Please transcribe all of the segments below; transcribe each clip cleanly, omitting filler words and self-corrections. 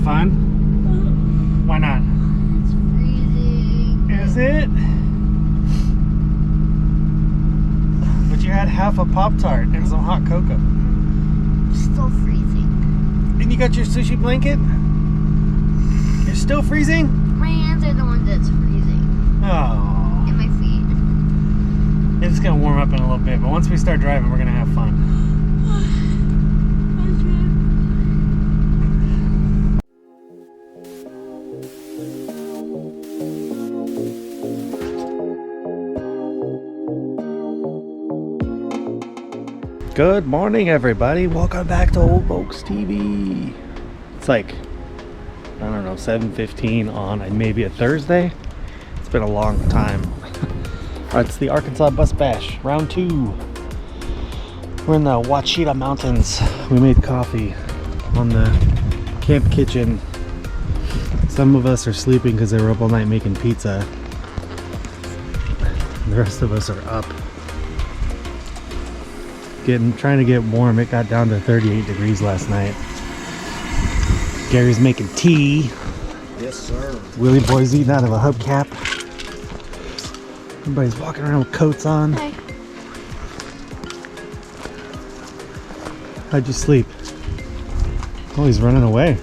having fun? Why not? It's freezing. Is it? But you had half a Pop-Tart and some hot cocoa. Still freezing. And you got your sushi blanket? You're still freezing? My hands are the ones that's freezing. Oh. And my feet. It's gonna warm up in a little bit, but once we start driving, we're gonna have fun. Good morning, everybody. Welcome back to Old Volks TV. It's like, I don't know, 7:15 on maybe a Thursday. It's been a long time. It's the Arkansas Bus Bash, round 2. We're in the Ouachita Mountains. We made coffee on the camp kitchen. Some of us are sleeping because they were up all night making pizza. The rest of us are up. Trying to get warm. It got down to 38 degrees last night. Gary's making tea. Yes, sir. Willie Boy's eating out of a hubcap. Everybody's walking around with coats on. Hi. How'd you sleep? Oh, he's running away.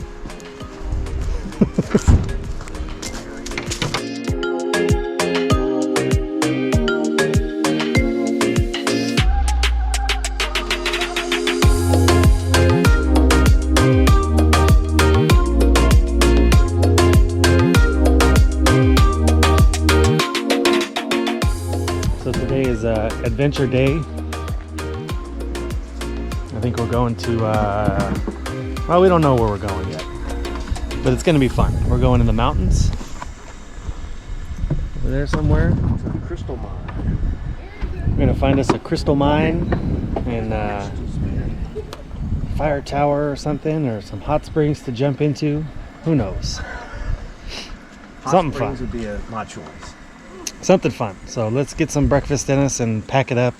So today is adventure day. I think we're going to, well, we don't know where we're going yet, but it's going to be fun. We're going in the mountains. Over there somewhere. It's a crystal mine. We're going to find us a crystal mine and fire tower or something, or some hot springs to jump into. Who knows? Hot Something springs fun. would be my choice. Something fun. So let's get some breakfast in us and pack it up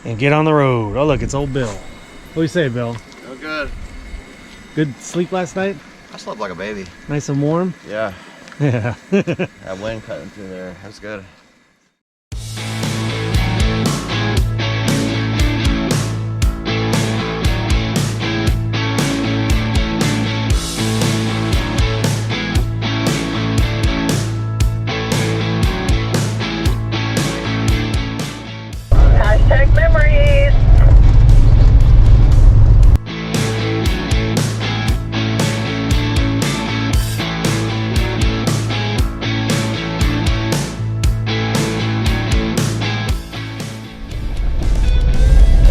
and get on the road. Oh, look, it's old Bill. What do you say, Bill? Oh, good. Good sleep last night? I slept like a baby. Nice and warm? Yeah. Yeah. That wind cutting through there. That's good. Hashtag memories.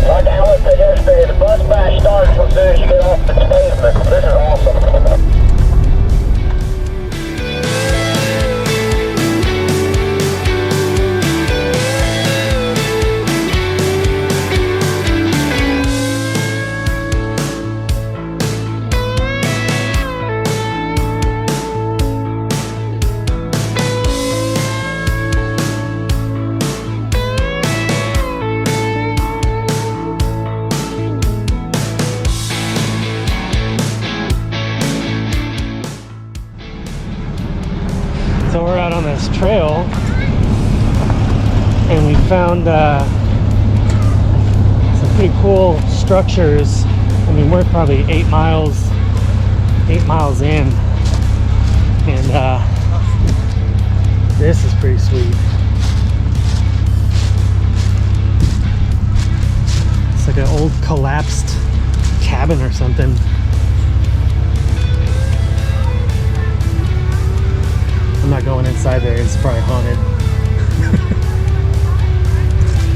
Like Alan said yesterday, the bus bash starts as soon as you get off the pavement. This is awesome. So we're out on this trail and we found some pretty cool structures. I mean, we're probably 8 miles in, and this is pretty sweet. It's like an old collapsed cabin or something. I'm not going inside there, it's probably haunted.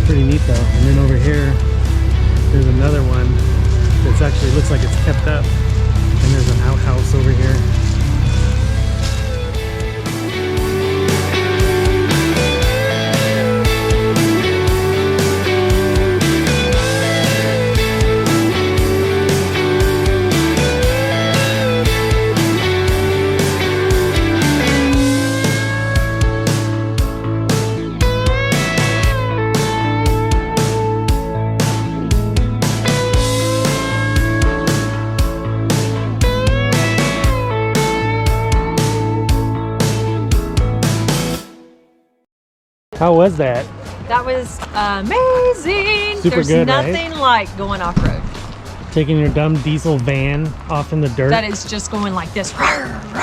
Pretty neat though. And then over here, there's another one that's actually looks like it's kept up. And there's an outhouse over here. How was that? That was amazing. Super There's good, right? nothing like going off-road. Taking your dumb diesel van off in the dirt. That is just going like this.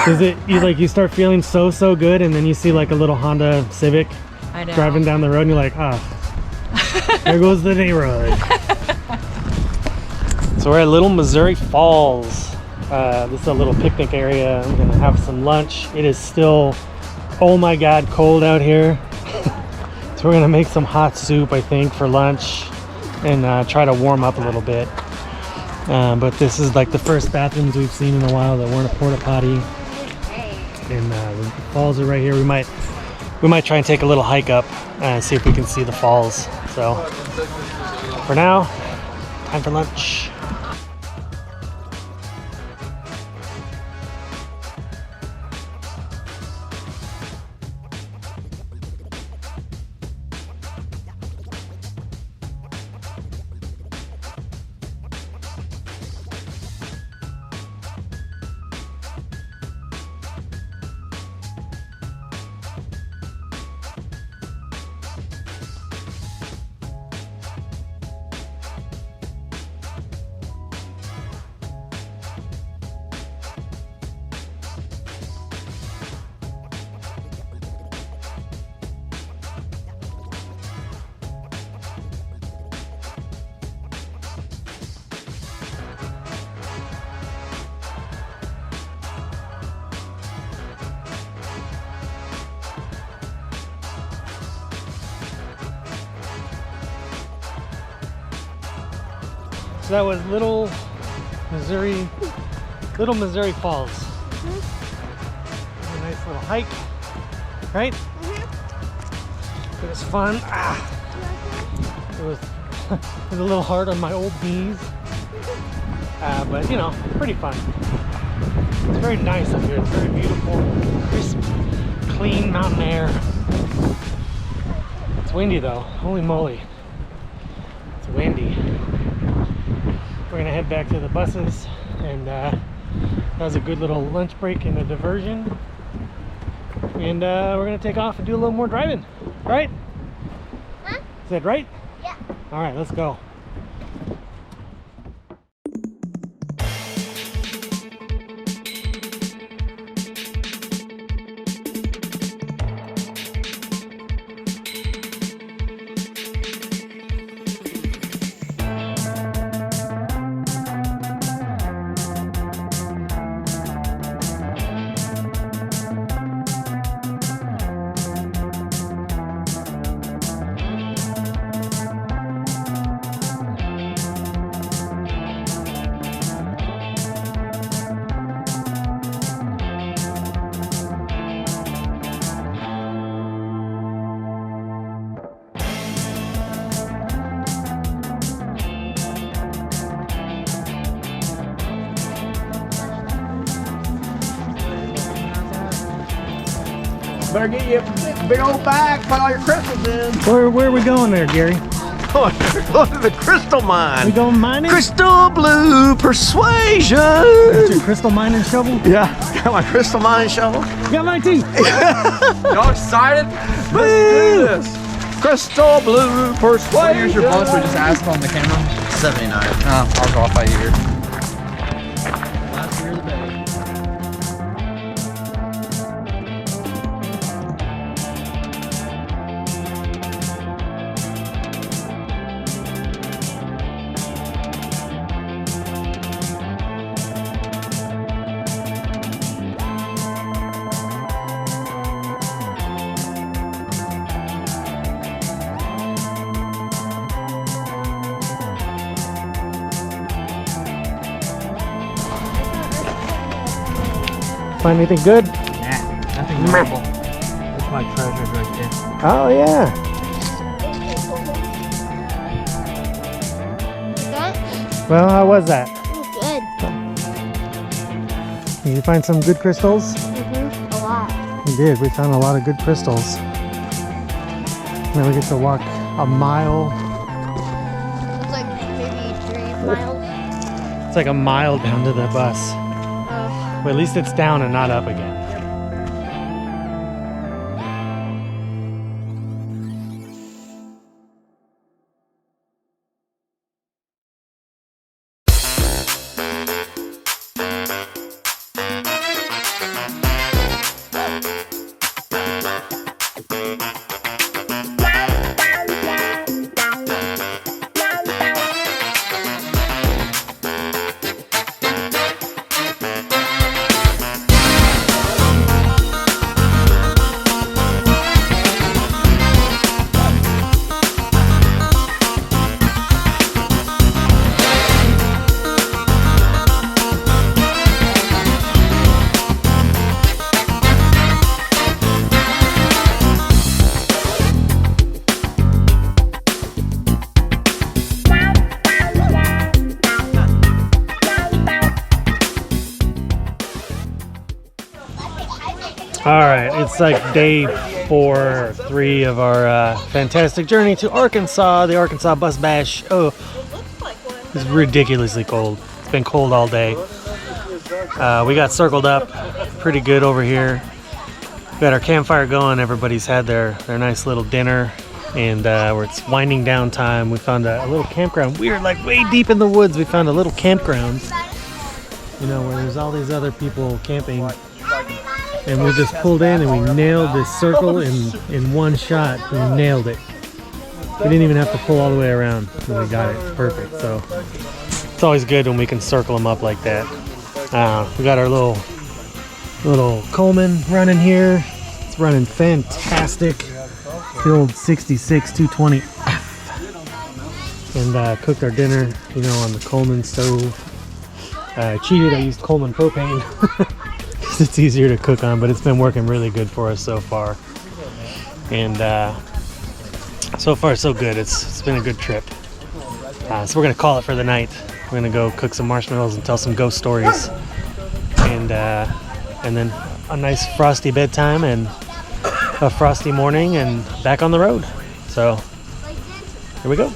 Is it you start feeling so good, and then you see like a little Honda Civic I know. driving down the road, and you're like, ah, there goes the neighborhood. So we're at Little Missouri Falls. This is a little picnic area. I'm gonna have some lunch. It is still, oh my God, cold out here. So we're gonna make some hot soup, I think, for lunch, and try to warm up a little bit. But this is like the first bathrooms we've seen in a while that weren't a porta potty. And the falls are right here. We might try and take a little hike up and see if we can see the falls. So for now, time for lunch. So that was Little Missouri Falls. A nice little hike, right? It was fun. It was a little hard on my old knees, but you know, pretty fun. It's very nice up here. It's very beautiful, crisp, clean mountain air. It's windy though. Holy moly, it's windy. We're gonna head back to the buses, and that was a good little lunch break and a diversion. And we're gonna take off and do a little more driving, right? Huh? Is that right? Yeah. All right, let's go. Better get you a big old bag, put all your crystals in. Where are we going there, Gary? We're going to the crystal mine. We going mining? Crystal Blue Persuasion. Got your crystal mining shovel? Yeah, got my crystal mine shovel. Got mine too. Y'all excited? Let's do this. Crystal Blue Persuasion. What year's your bus? We just asked on the camera. 79. Oh, I'll go off by year. Last year of the day. Find anything good? Nah, nothing memorable. That's my treasures right there. Oh yeah. That Well, how was that? was good. Did you find some good crystals? A lot. We did. We found a lot of good crystals. Now we get to walk a mile. It's like maybe 3 miles. It's like a mile down to the bus. Oh. But at least it's down and not up again. All right, it's like day 4 or 3 of our fantastic journey to Arkansas, the Arkansas Bus Bash. Oh, it's ridiculously cold. It's been cold all day. We got circled up pretty good over here. We got our campfire going. Everybody's had their nice little dinner, and where it's winding down time, we found a little campground. We were like way deep in the woods. We found a little campground, you know, where there's all these other people camping. And we just pulled in and we nailed this circle in one shot. We nailed it. We didn't even have to pull all the way around when we got it perfect. So it's always good when we can circle them up like that. We got our little Coleman running here. It's running fantastic. The old 66 220F. And cooked our dinner, you know, on the Coleman stove. I cheated. I used Coleman propane. It's easier to cook on, but it's been working really good for us so far, and so far so good. It's been a good trip. So we're gonna call it for the night. We're gonna go cook some marshmallows and tell some ghost stories, and then a nice frosty bedtime and a frosty morning and back on the road. So here we go.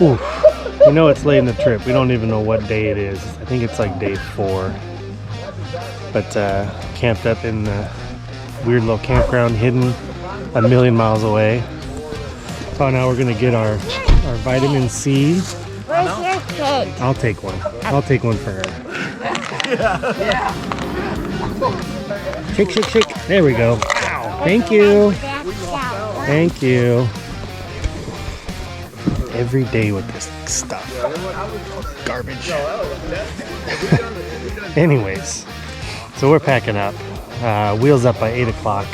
Ooh, you know it's late in the trip. We don't even know what day it is. I think it's like day 4. But camped up in the weird little campground hidden a million miles away. So now we're gonna get our vitamin C. Where's your kid? I'll take one. I'll take one for her. Yeah. Shake, shake, shake. There we go. Thank you. Thank you. Every day with this stuff. Garbage. Anyways, so we're packing up. Wheels up by 8 o'clock.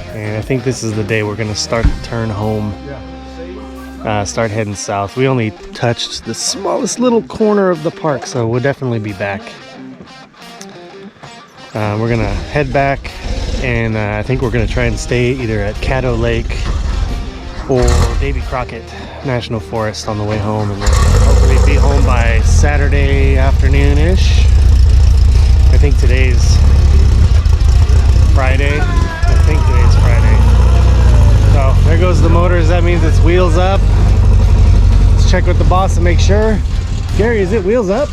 And I think this is the day we're going to start to turn home. Start heading south. We only touched the smallest little corner of the park, so we'll definitely be back. We're going to head back, and I think we're going to try and stay either at Caddo Lake or Davy Crockett National Forest on the way home, and then hopefully be home by Saturday afternoon-ish. I think today's Friday. So there goes the motors. That means it's wheels up. Let's check with the boss and make sure. Gary, is it wheels up?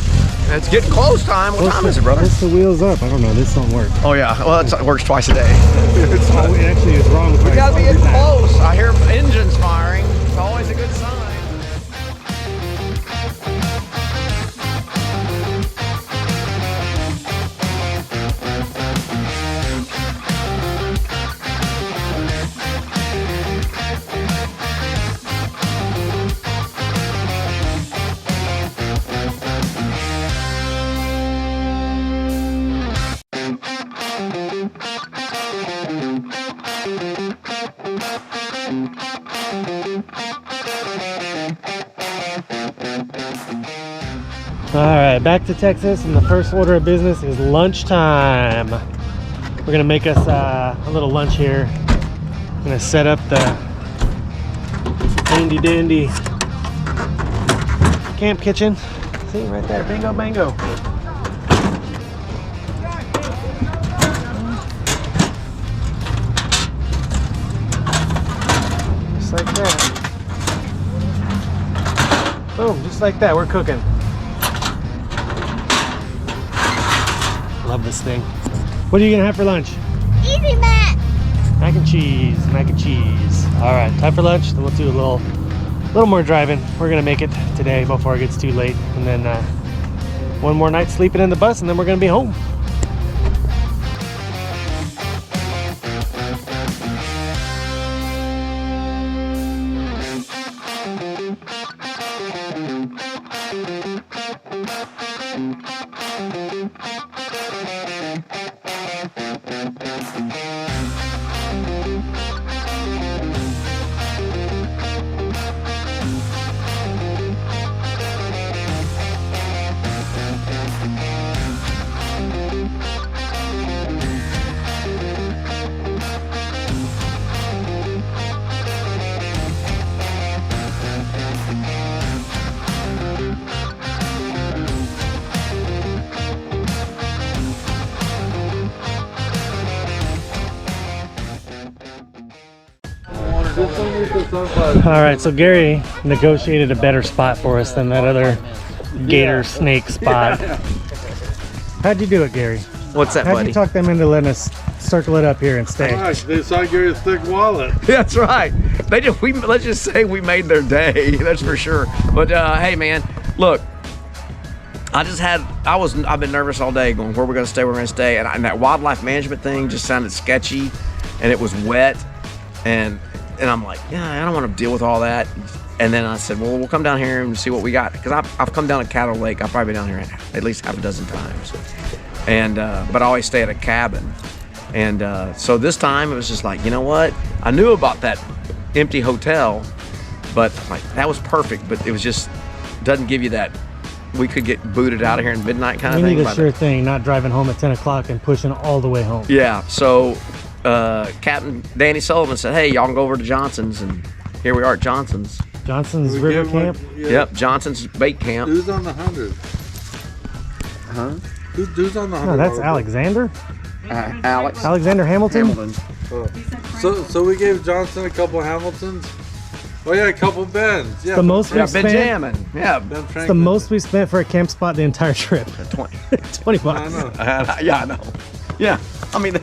It's getting close time. What time is it, brother? What's the wheels up? I don't know. This don't work. Oh yeah. Well, it works twice a day. Oh, it actually is wrong. We gotta be getting close. I hear engines firing. It's always a good sign. All right, back to Texas, and the first order of business is lunchtime. We're gonna make us a little lunch here. I'm gonna set up the handy dandy camp kitchen. See right there, bingo bango. Just like that. Boom, just like that, we're cooking. Love this thing. What are you gonna have for lunch? Easy Mac. Mac and cheese, mac and cheese. All right, time for lunch. Then we'll do a little more driving. We're gonna make it today before it gets too late, and then one more night sleeping in the bus, and then we're gonna be home. All right, so Gary negotiated a better spot for us than that other gator snake spot. How'd you do it, Gary? What's that, How'd buddy? you talk them into letting us circle it up here and stay? They saw Gary's thick wallet. That's right. They just let's just say we made their day. That's for sure. But hey, man, look. I've been nervous all day going, where we're going to stay, and that wildlife management thing just sounded sketchy, and it was wet, and I'm like, yeah, I don't want to deal with all that. And then I said, well, we'll come down here and see what we got, because I've come down to Caddo Lake. I've probably been down here at least half a dozen times, and but I always stay at a cabin, and so this time it was just like, you know what? I knew about that empty hotel, but like that was perfect, but it was just doesn't give you that. We could get booted out of here in midnight kind of We thing. need a sure thing, not driving home at 10 o'clock and pushing all the way home. Yeah, so Captain Danny Sullivan said, hey, y'all can go over to Johnson's, and here we are at Johnson's. Johnson's We River gave one- Camp. yeah. Yep, Johnson's Bait Camp. Who's on the 100? Huh? Who's on the 100? No, that's Alexander. Alex Alexander Hamilton. Hamilton. So we gave Johnson a couple Hamiltons. Oh yeah, a couple Bens. Yeah, The most Yeah, we spent. Benjamin. Yeah, Ben It's Franklin. the most we spent for a camp spot the entire trip. 20. 20 I bucks. know. Yeah, I know. Yeah, I mean,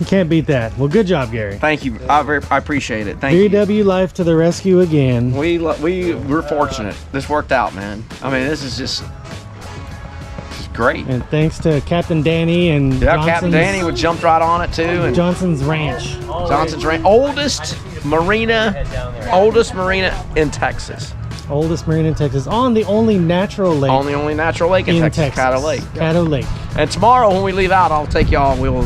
You can't beat that. Well, good job, Gary. thank you. I appreciate it. Thank you. VW Life to the rescue again. We're fortunate. This worked out, man. I mean, this is just great. And thanks to Captain Danny and Yeah, Captain Johnson's- Danny would jumped right on it too, and Johnson's Ranch. Johnson's Ranch, oldest marina in Texas. Oldest marina in Texas. On the only natural lake Only natural lake in Texas, Caddo Lake. Caddo Lake. And tomorrow when we leave out, I'll take y'all and we'll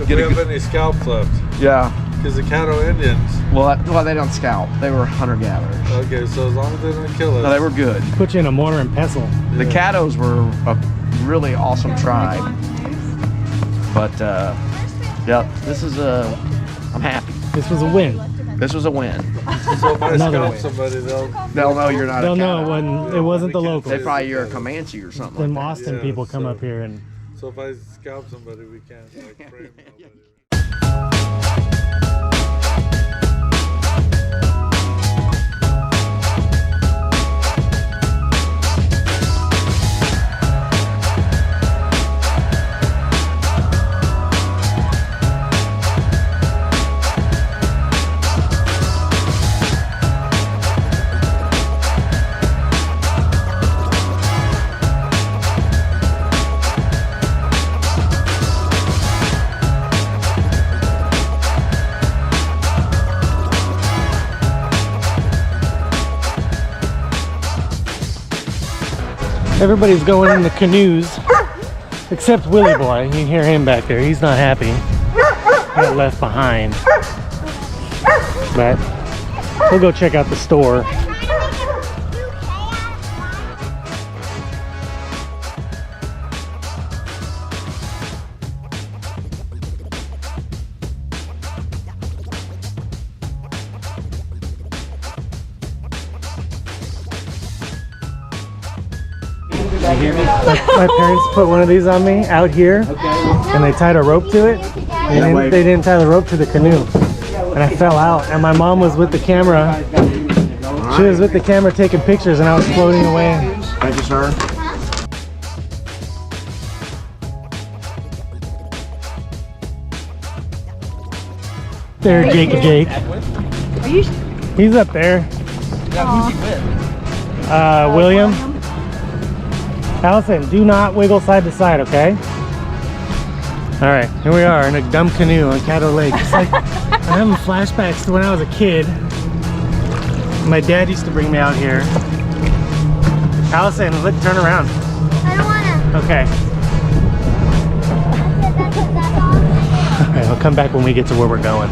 If get we a have good. any scalps left, Yeah. because the Caddo Indians. Well, they don't scalp. They were hunter-gatherers. Okay, so as long as they don't kill us. No, they were good. Put you in a mortar and pestle. The Caddos were a really awesome tribe. But yeah, this is I'm happy. This was a win. This was a win. So if I Another scalp way. somebody, They'll know you're not They'll a know Caddo. when it wasn't the local. They probably you're a Comanche or something. Then Like that. Austin Yeah, people come so- up here and so if I scalp somebody, we can't like frame nobody. everybody's going in the canoes except Willie Boy. You can hear him back there. He's not happy. Got left behind. But we'll go check out the store. My parents put one of these on me out here, and they tied a rope to it. They didn't tie the rope to the canoe, and I fell out. And my mom was with the camera. She was with the camera taking pictures, and I was floating away. Thank you, sir. There, Jake. He's up there. William. Allison, do not wiggle side to side, okay? All right, here we are in a dumb canoe on Caddo Lake. It's like I'm having flashbacks to when I was a kid. My dad used to bring me out here. Allison, look, turn around. I don't wanna. Okay. All right, I'll come back when we get to where we're going.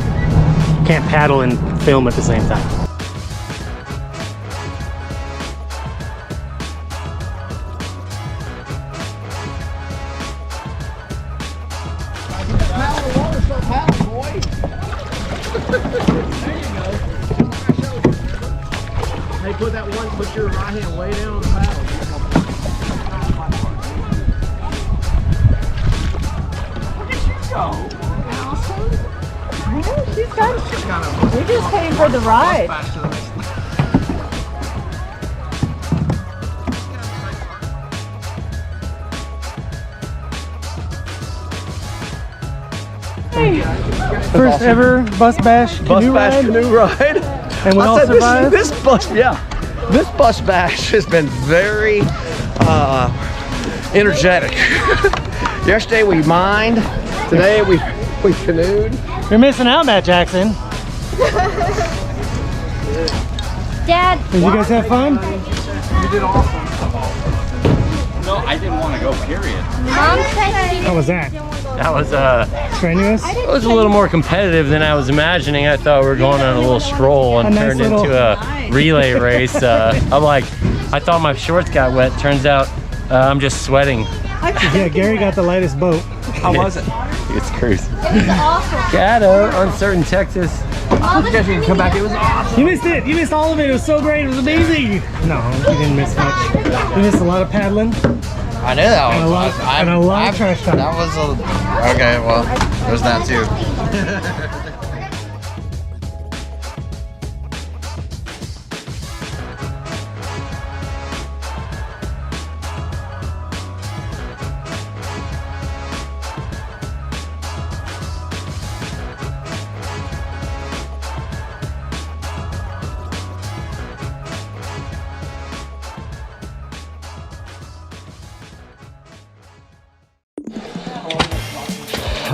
Can't paddle and film at the same time. Hey, put your right hand way down on the paddle. I know, she's done? We just came for the ride. First ever bus bash canoe ride. canoe ride. And we all survived. This bus bash has been very energetic. Yesterday we mined. Today we canoed. You're missing out, Matt Jackson. Dad. Did you guys have fun? You did awesome. No, I didn't want to go, period. Mom said she How was that? That was Strenuous? it was a little more competitive than I was imagining. I thought we were going on a little stroll and A nice turned little- into a relay race. I'm like, I thought my shorts got wet. Turns out I'm just sweating. Yeah, Gary got the lightest boat. How was it? It's crazy. Caddo, uncertain Texas. You guys can come back. It was awesome. You missed it. You missed all of it. It was so great. It was amazing. No, you didn't miss much. You missed a lot of paddling. I knew that And a was lot, awesome. and a lot of trash talk. That was okay. Well, there's that too.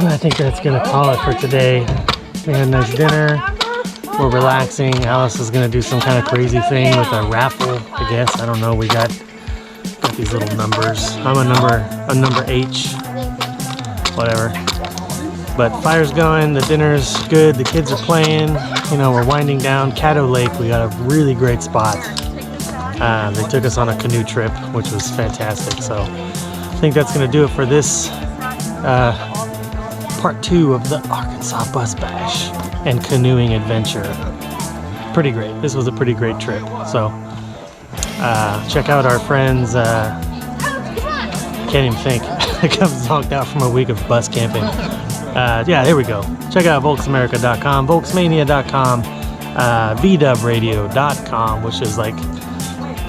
I think that's gonna call it for today. We had a nice dinner. We're relaxing. Alice is gonna do some kind of crazy thing with a raffle, I guess. I don't know. We got these little numbers. I'm a number H, whatever. But fire's going. The dinner's good. The kids are playing. You know, we're winding down. Caddo Lake. We got a really great spot. They took us on a canoe trip, which was fantastic. So I think that's gonna do it for this. Part 2 of the Arkansas Bus Bash and canoeing adventure. Pretty great. This was a pretty great trip. So check out our friends. Can't even think. I got zonked out from a week of bus camping. Yeah, here we go. Check out volksamerica.com, volksmania.com, vdubradio.com, which is like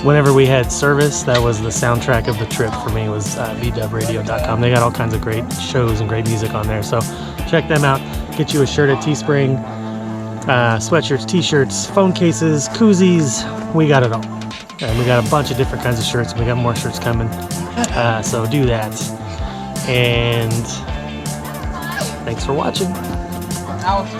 whenever we had service, that was the soundtrack of the trip for me, was vdubradio.com. They got all kinds of great shows and great music on there. So check them out. Get you a shirt at Teespring, sweatshirts, t-shirts, phone cases, koozies. We got it all. And we got a bunch of different kinds of shirts. We got more shirts coming. So do that. And thanks for watching. Alex,